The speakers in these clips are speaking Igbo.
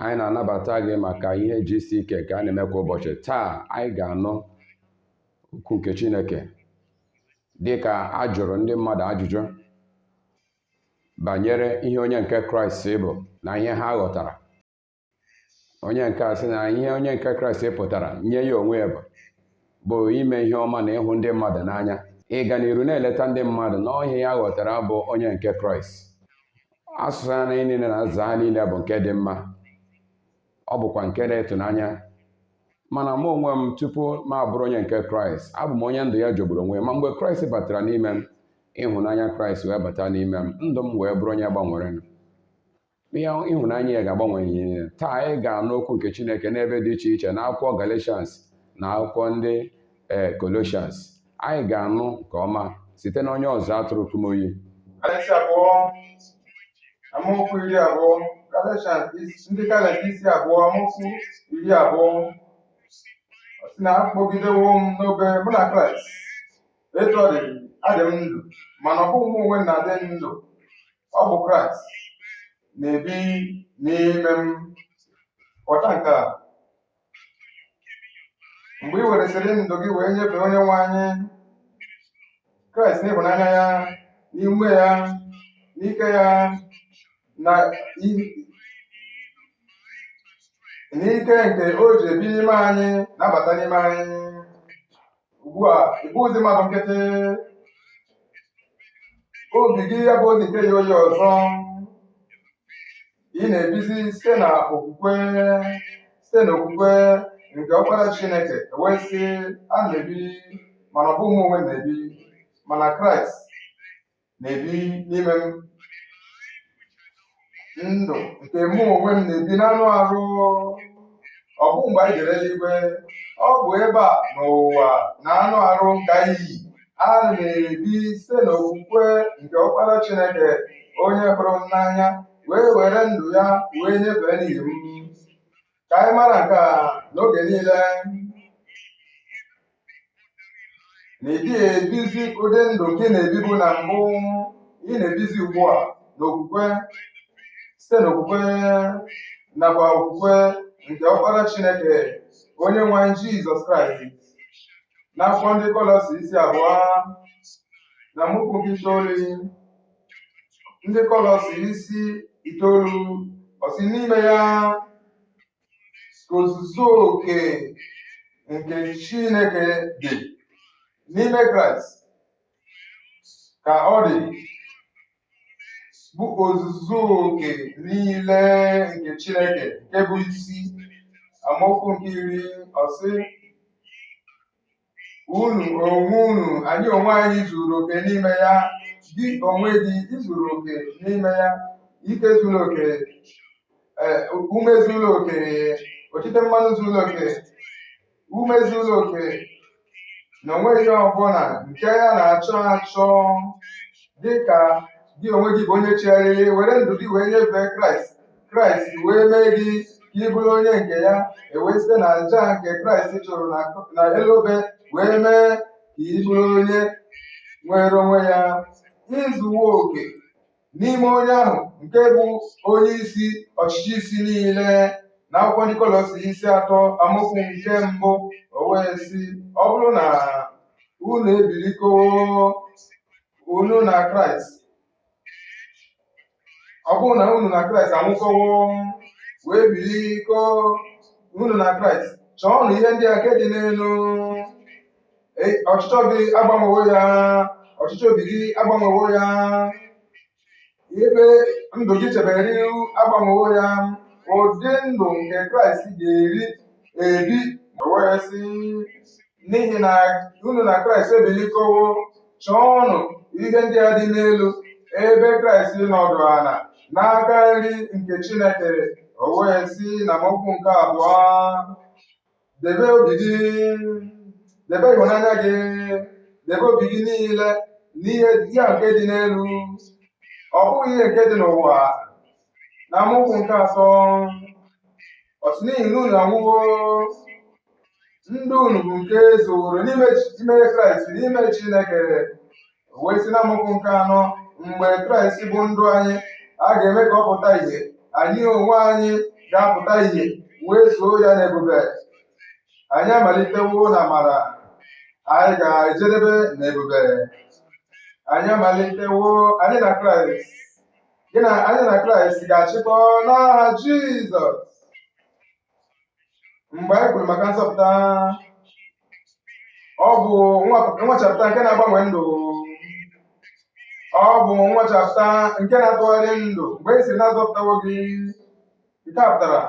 anyị na-anabata gị maka ihe GCK ka a na-eme kwa ụbọchị. Taa anyị ga-anụ okwu nke Chineke dịka a jụrụ ndị mmadụ ajụjụ banyere ihe onye nke Kraịst bụ na ihe ha ghọtara. Onye nke a sị na ihe onye nke Kraịst pụtara nye ya onwe ya bụ ime ihe ọma na ịhụ ndị mmadụ n'anya, ịga n'iru na-eleta ndị mmadụ na ihe ya ghọtara bụ onye nke Kraịst. Asụsụ ya niile na aza ha niile bụ nke dị mma, ọ bụkwa nke na-ịtụnanya. Mana mụ onwe m, tupu m abụrụ onye nke Kraịst, abụ m onye ndụ ya jọgburu onwe ya. Ma mgbe Kraịst batara n'ime m, ịhụnanya Kraịst wee bata n'ime m, ndụ m wee bụrụ onye gbanwere. Ihe ịhụnanya ya ga-agbanwe ihe niile. Taa anyị ga-anụ okwu nke Chineke n'ebe dị iche iche, na akwụkwọ Galatians na akwụkwọ ndị Colossians. Anyị ga-anụ nke ọma site na onye ọzọ atụrụ Kumuyi. Amaokwu 20, Galatians ndị Galatians 2 amaokwu 20. Sị na akpọgidewo m n'obe mụ na Kraịst, etu ọ dị adị m ndụ, mana ọ bụghị m onwe na-adị ndụ, ọ bụ Kraịst na-ebi n'ime m. Ghọta nke a: mgbe ị weresịrị ndụ gị wee nyefee onye nwe anyị Kraịst n'ịhụnanya ya, n'ime ya, n'ike ya, na n'ike nke o ji ebi n'ime anyị, na-abata n'ime anyị. Ugbu a ịbụzi mmadụ nkịtị, obi gị ya bụ ozi nke ya onye ọzọ. Ị na-ebizi site n'okwukwe nke ọkpara Chineke. Wee sị, a na-ebi, mana ọ bụghị m onwe na-ebi, mana Kraịst na-ebi n'ime m. Ndụ nke mụ onwe m na-ebi n'anụ arụ, ọ bụ mgbe anyị jere eluigwe. Ọ bụ ebe a n'ụwa na anụ arụ nke anyị yi, a na-ebi site n'okwukwe nke ọkpara Chineke, onye hụrụ m n'anya wee were ndụ ya wee nyefee n'ihi m. Ka anyị mara nke a n'oge niile, na ị dịghị ebizi ụdị ndụ nke ị na-ebibu na mbụ. Ị na-ebizi ugbu a n'okwukwe, site n'okwukwe nakwa okwukwe nke ọkpara Chineke, onye nwe anyị Jizọs Kraịst. N'akwụkwọ ndị Kọlọsi 2 na amaokwu nke 9, ndị Kọlọsi 9, ọ sị n'ime ya ka ozuzu oke nke Chineke dị. N'ime Kraịst ka ọ dị, bụ ozuzu oke niile nke Chineke, nke bụ isi. Amaokwu nke 10, ọ sị unu onwe unu, anyị onwe anyị zuru oke n'ime ya. Gị onwe gị izuru oke n'ime ya, ike zuru oke, ume zuru oke, otite mmanụ zuru oke, ume zuru oke, na onweghị ọbụla nke ya na-achọ dị ka gị onwe gị bụ onye chegharịrị were ndụ gị wee nyefee Kraịst wee mee gị ka ị bụrụ onye nke ya. Ewee site na àjà nke Kraịst chụrụ na elu obe wee mee ka ị bụrụ onye nwere onwe ya, izuwa oke n'ime onye ahụ nke bụ onye isi ọchịchị isi niile. Na akwụkwọ ndị Kọlọsi 3 amaokwu nke 1, o wee sị, ọ bụrụ na unu ebiliko unu na Kraịst, ọ bụrụ na unu na Kraịst anwụkọwo wee biliko unu na Kraịst, chọọnụ ihe ndị a nke dị n'elu. Ọchịchọ gị agbanwewo ya, ọchịchọ obi gị agbanwewo ya, ebe ndụ gị chebere n'ihu agbanwewo ya. Ụdị ndụ nke Kraịst ga-ebi. Wee sị, n'ihi na unu na Kraịst ebilikowo, chọọnụ ihe ndị a dị n'elu, ebe Kraịst nọdụ ala n'aka nri nke Chineke. O wee sị na amaokwu nke 2, debe obi gị, debe ịhụnanya gị, debe obi gị niile n'ihe ya nke dị n'elu, ọ bụghị ihe nke dị n'ụwa. Na amaokwu nke 3, ọ sị n'ihi na unu anwụwo, ndụ unu bụ nke zoro n'ime Kraịst, n'ime Chineke. O wee sị na amaokwu nke 4, mgbe Kraịst bụ ndụ anyị, a ga-eme ka ọ pụta ìhè, anyị onwe anyị ga-apụta ihe wee soo ya n'ebube. Anyị amalitewo na amara, anyị ga-ejedebe n'ebube. Anyị amalitewo, anyị na Kraịst, anyị na Kraịst ga-achịkọ n'aha Jizọs. Mgbe anyị kwuru maka nzọpụta, ọ bụ nwachapụta nke na-agbanwe ndụ. Ọ bụ nwachapụta nke na-atụgharị ndụ. Mgbe esi na-azọpụtawo gị, nke a pụtara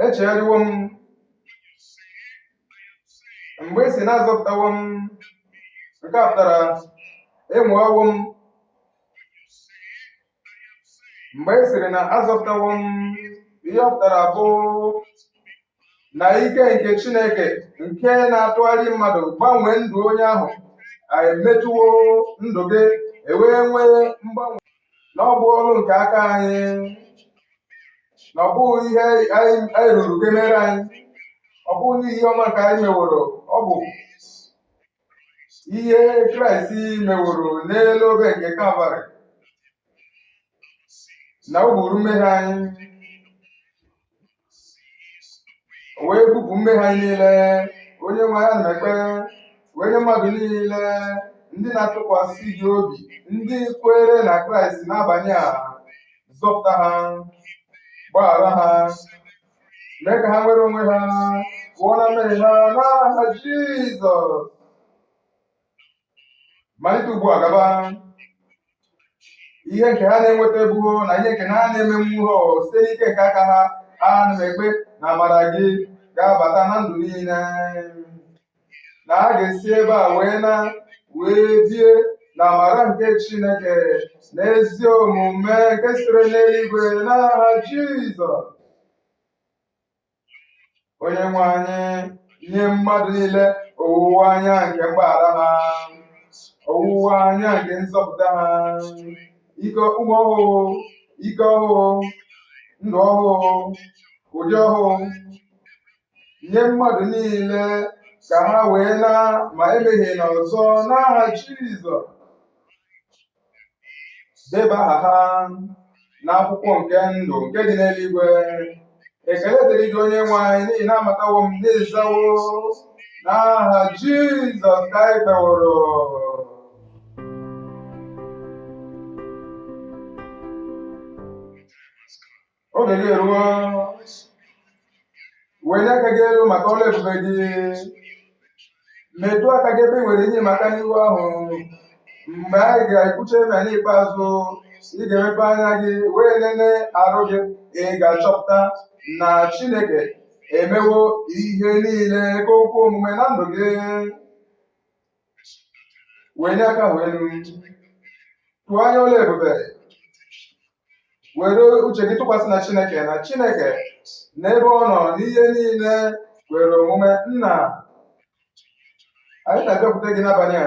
echegharịwo m. Mgbe esi na-azọpụtawo m, nke a pụtara enwewo m. Mgbe e siri na azọpụtawo m, ihe ọ pụtara bụ na ike nke Chineke nke na-atụgharị mmadụ gbanwee ndụ onye ahụ emetụwo ndụ gị, ewee nwee mgbanwe. Na ọ bụ ọrụ nke aka anyị, na ọ bụghị ihe anyị ruru gị mere anyị, ọ bụghị ihe ọma nke anyị meworo, ọ bụ ihe Kraịst meworo n'elu obe nke Kalvarị, na o gburu mmehie anyị, o wee bupụ mmehie anyị niile. Onye nwe anyị na-ekpe wee nye mmadụ niile ndị na-atụkwasị gị obi, ndị kwere na Kraịst n'abalị a, zọpụta ha, gbaghara ha, mee ka ha nwere onwe ha pụọ na mmehie ha n'aha Jizọs. Malite ugbu a gaba, ihe nke ha na-enweta ebubo na ihe nke ha na-eme mmụọ site n'ike nke aka ha, ana m ekpe na amara gị ga-abata na ndụ niile, na a ga-esi ebe a wee bie na amara nke Chineke na ezi omume nke sitere n'eluigwe n'aha Jizọs. Onye nwe anyị, nye mmadụ niile owuwe anya nke mgbaghara ha, owuwe anya nke nzọpụta ha, ike ụmụ ọhụụ, ike ọhụụ, ndụ ọhụụ, ụdị ọhụụ. Nye mmadụ niile ka ha wee ma emehie n'ọzọ n'aha Jizọs. Deba aha ha n'akwụkwọ nke ndụ nke dị n'eluigwe. Ekele dịrị gị onye nwe anyị, n'ihi na amatawo m n'ezawo n'aha Jizọs ka anyị kpeworo. Oge gị eruo, wenye aka gị elu maka ọrụ ebube gị. Metụ aka gị ebe ị nwere ihe maka n'ihu ahụ. Mgbe anyị ga-ekwucha eme n'ikpeazụ, ị ga-emepe anya gị wee nene arụ gị. Ị ga-achọpụta na Chineke emewo ihe niile ka okwu omume na ndụ gị. Wenye aka ahụ elu, tụọ anya ọrụ ebube, were uche gị tụkwasị na Chineke n'ebe ọ nọ n'ihe niile were omume. Nna, anyị na-abịakwute gị n'abalị a.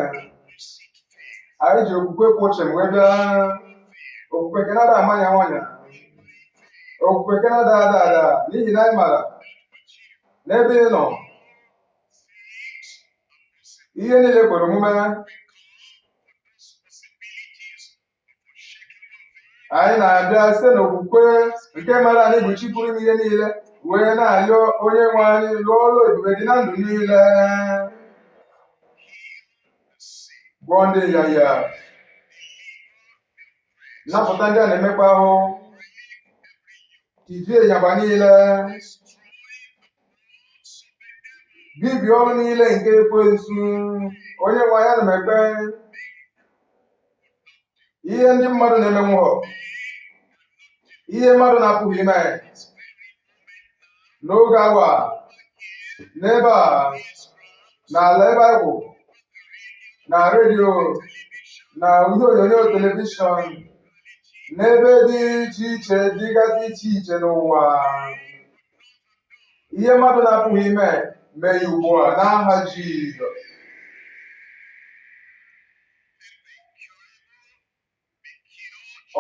Anyị ji okwukwe kwụ chịm wee bịa, okwukwe nke na-ada amanya nwanya, okwukwe nke na-ada ada, n'ihi na anyị mara n'ebe ị nọ ihe niile kwere omume. Anyị na-abịa site n'okwukwe nke mara anyị bụ Chi pụrụ ime ihe niile, wee na-arịọ onye nwe anyị lụọ ọrụ ebube dị na ndụ niile. Gwọọ ndị nyanya, napụta ndị a na-emekpa ahụ, tijie ịnyagba niile, bibie ọrụ niile nke ekwensu. Onye nwe anyị, ana m ekpe ihe ndị mmadụ na-eme nwụọ, ihe mmadụ na-apụghị ime n'oge awa, n'ebe a, n'ala ebe anyị kwụ, na redio, na ihe onyonyo telivishọn, n'ebe dị iche iche dịgasị iche iche n'ụwa. Ihe mmadụ na-apụghị ime, mee ya ugbu a n'aha Jizọs.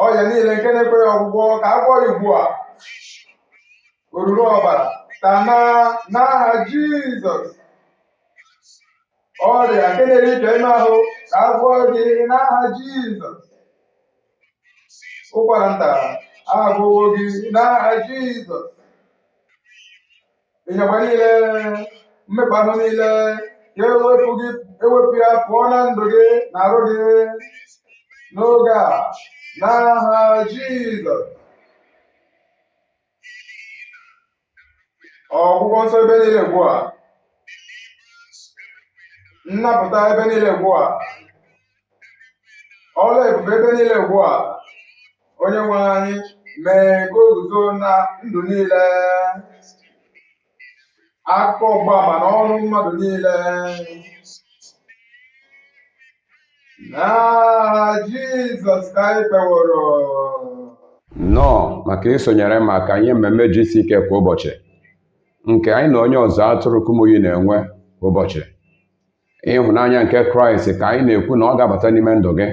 Ọrịa niile nke na-ekweghị ọgwụgwọ ka a gwọọ ya ugbu a. Oruru ọbara tana n'aha Jizọs. Ọrịa nke na-eripịa ime ahụ ka a gwọọ gị n'aha Jizọs. Ụkwara nta agụwo gị n'aha Jizọs. Ịnyagba niile, mmekpa ahụ niile, ka ewepụ ya pụọ na ndụ gị na arụ gị n'oge a n'aha Jizọs. Ọgwụgwọ nsọ ebe niile ugbu a, nnapụta ebe niile ugbu a, ọla ebube ebe niile ugbu a, onye nwe anyị mee ka o guzo na ndụ niile, akụkọ ọgbama na ọrụ mmadụ niile n'aha Jizọs ka anyị kpeworo. Nnọọ maka isonyere maka ihe mmemme GCK kwa ụbọchị nke anyị na onye ọzọ atụrụ Kumuyi na-enwe kwa ụbọchị. Ịhụnanya nke Kraịst ka anyị na-ekwu na ọ ga-abata n'ime ndụ gị.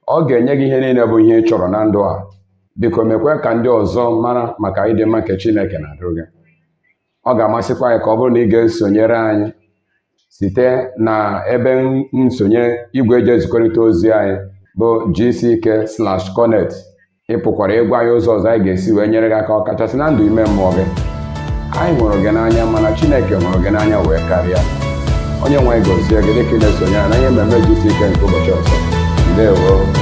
Ọ ga-enye gị ihe niile bụ ihe ị chọrọ na ndụ a. Biko mekwe ka ndị ọzọ mara maka ịdị mma nke Chineke na-adịrị gị. Ọ ga-amasịkwa anyị ka ọ bụrụ na ị ga-esonyere anyị site na ebe nsonye igwe eji ezikọrịta ozi anyị bụ GCK/Connect. Ị pụkwara ịgwa anyị ụzọ ọzọ anyị ga-esi wee nyere gị aka ọkachasị na ndụ ime mmụọ gị. Anyị hụrụ gị n'anya mana Chineke hụrụ gị n'anya wee karịa. Onye nwe anyị gọzie gị dịka ị na-esonye na ihe mmemme GCK nke ụbọchị ọzọ. Ndewo.